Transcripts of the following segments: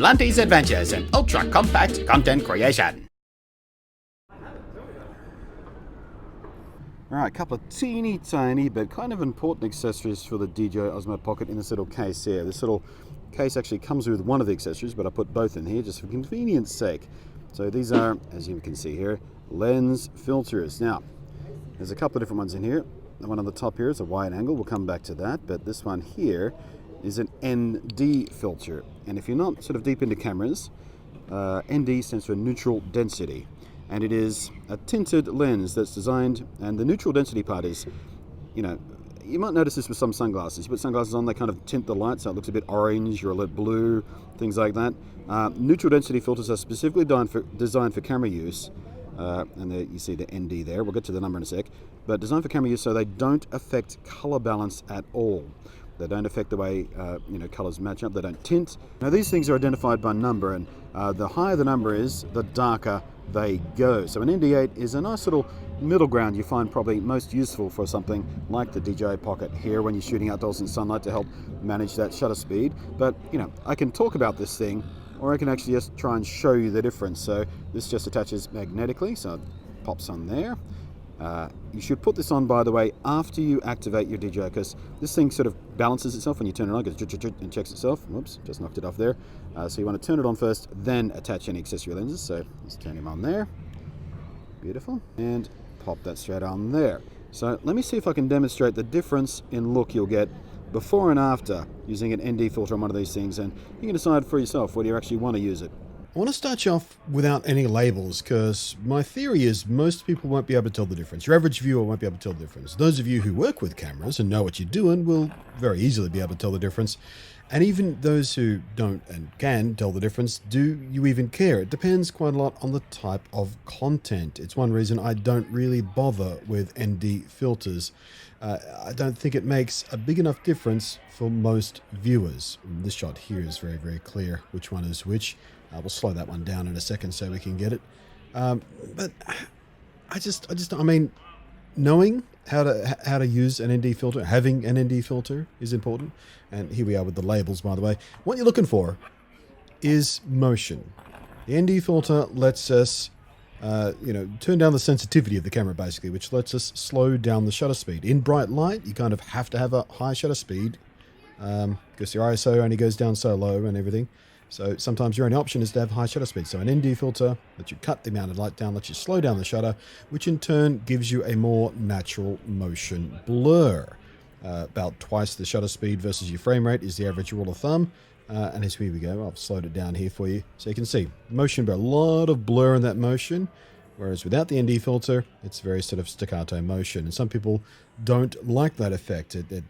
Blunty's adventures in ultra-compact content creation. Alright, a couple of teeny tiny but kind of important accessories for the DJI Osmo Pocket in this little case here. This little case actually comes with one of the accessories, but I put both in here just for convenience sake. So these are, as you can see here, lens filters. Now, there's a couple of different ones in here. The one on the top here is a wide angle, we'll come back to that, but this one here is an ND filter. And if you're not sort of deep into cameras, ND stands for neutral density. And it is a tinted lens that's designed, and the neutral density part is, you know, you might notice this with some sunglasses. You put sunglasses on, they kind of tint the light so it looks a bit orange or a little blue, things like that. Neutral density filters are specifically designed for camera use, and there you see the ND there, we'll get to the number in a sec, but designed for camera use so they don't affect color balance at all. They don't affect the way colors match up, they don't tint. Now these things are identified by number, and the higher the number is, the darker they go. So an ND8 is a nice little middle ground you find probably most useful for something like the DJI Pocket here when you're shooting outdoors in sunlight to help manage that shutter speed. But I can talk about this thing, or I can actually just try and show you the difference. So this just attaches magnetically, so it pops on there. You should put this on, by the way, after you activate your DJI, because this thing sort of balances itself when you turn it on, goes and checks itself. Whoops, just knocked it off there. So you want to turn it on first, then attach any accessory lenses. So let's turn him on there. Beautiful. And pop that straight on there. So let me see if I can demonstrate the difference in look you'll get before and after using an ND filter on one of these things, and you can decide for yourself whether you actually want to use it. I want to start you off without any labels, because my theory is most people won't be able to tell the difference. Your average viewer won't be able to tell the difference. Those of you who work with cameras and know what you're doing will very easily be able to tell the difference. And even those who don't and can tell the difference, do you even care? It depends quite a lot on the type of content. It's one reason I don't really bother with ND filters. I don't think it makes a big enough difference for most viewers. This shot here is very, very clear which one is which. We'll slow that one down in a second so we can get it. But I mean, knowing how to use an ND filter, having an ND filter is important. And here we are with the labels, by the way. What you're looking for is motion. The ND filter lets us, turn down the sensitivity of the camera, basically, which lets us slow down the shutter speed. In bright light, you kind of have to have a high shutter speed because your ISO only goes down so low and everything. So sometimes your only option is to have high shutter speed. So an ND filter lets you cut the amount of light down, lets you slow down the shutter, which in turn gives you a more natural motion blur. About twice the shutter speed versus your frame rate is the average rule of thumb. And as here we go, I've slowed it down here for you. So you can see motion blur, a lot of blur in that motion. Whereas without the ND filter, it's very sort of staccato motion. And some people don't like that effect. It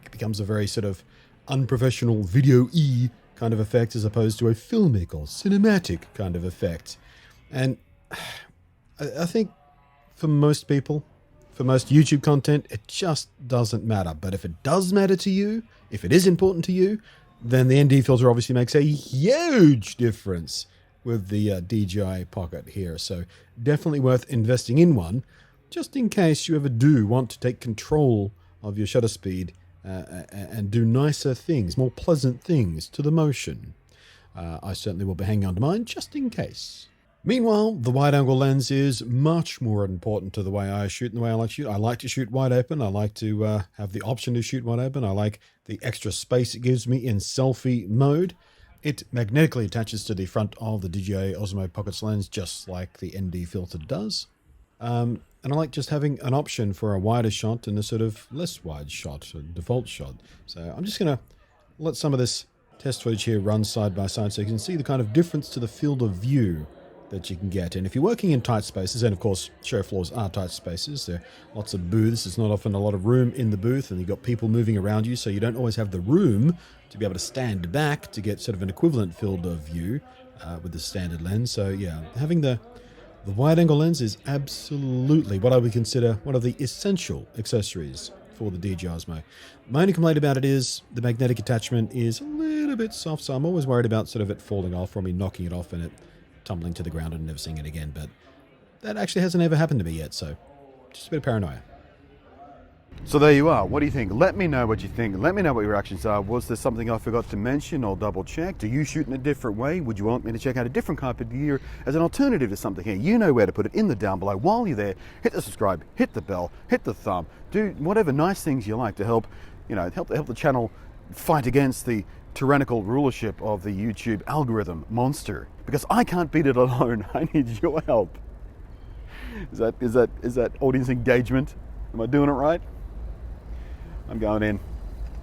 becomes a very sort of unprofessional video-y kind of effect as opposed to a filmic or cinematic kind of effect. And I think for most people, for most YouTube content, it just doesn't matter. But if it does matter to you, if it is important to you, then the ND filter obviously makes a huge difference with the DJI Pocket here. So definitely worth investing in one, just in case you ever do want to take control of your shutter speed and do nicer things, more pleasant things to the motion. I certainly will be hanging on to mine just in case. Meanwhile, the wide-angle lens is much more important to the way I shoot and the way I like to shoot. I like to shoot wide open. I like to have the option to shoot wide open. I like the extra space it gives me in selfie mode. It magnetically attaches to the front of the DJI Osmo Pocket's lens, just like the ND filter does. And I like just having an option for a wider shot and a sort of less wide shot, a default shot. So I'm just going to let some of this test footage here run side by side so you can see the kind of difference to the field of view that you can get. And if you're working in tight spaces, and of course show floors are tight spaces, there are lots of booths, there's not often a lot of room in the booth, and you've got people moving around you, so you don't always have the room to be able to stand back to get sort of an equivalent field of view with the standard lens. So yeah, having the wide-angle lens is absolutely what I would consider one of the essential accessories for the DJI Osmo. My only complaint about it is the magnetic attachment is a little bit soft, so I'm always worried about sort of it falling off or me knocking it off and it tumbling to the ground and never seeing it again. But that actually hasn't ever happened to me yet, so just a bit of paranoia. So there you are. What do you think? Let me know what you think. Let me know what your reactions are. Was there something I forgot to mention or double check? Do you shoot in a different way? Would you want me to check out a different kind of gear as an alternative to something here? You know where to put it in the down below. While you're there, hit the subscribe, hit the bell, hit the thumb, do whatever nice things you like to help, help the channel fight against the tyrannical rulership of the YouTube algorithm monster. Because I can't beat it alone. I need your help. Is that audience engagement? Am I doing it right? I'm going in.